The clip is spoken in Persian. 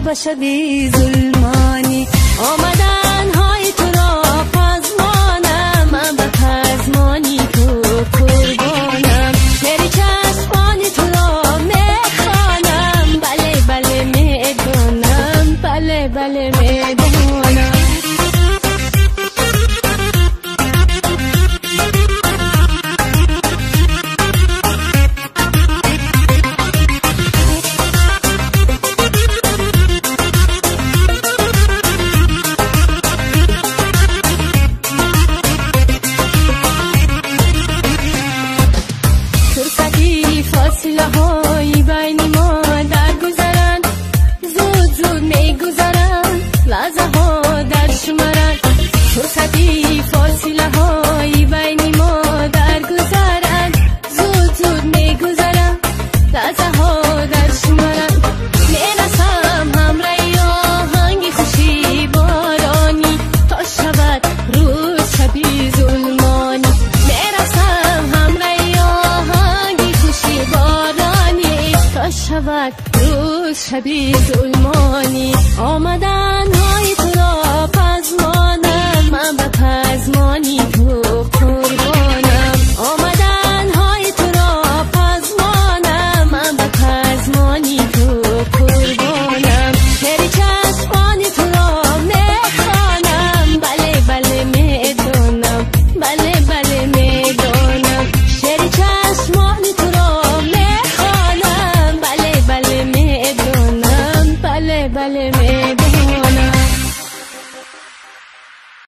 و شبی ظلمانی. آمدن های تو را پزمانم، من به پزمانی تو قربانم. میری چشمانی تو را میخوانم، بله بله میدانم، بله بله میدانم. فاصله های بین ما در گذرند، زود زود می گذرند، لحظه ها در شمارند. فرصتی فاصله های بین ما در گذرند، زود زود می گذرند، لحظه ها در شمارند. میرسم همراه آهنگ خوشی بارانی، تا شود روز شبی ظلمانی. میرسم همراه آهنگ خوشی بارانی، تا شود روز شبی ظلمانی.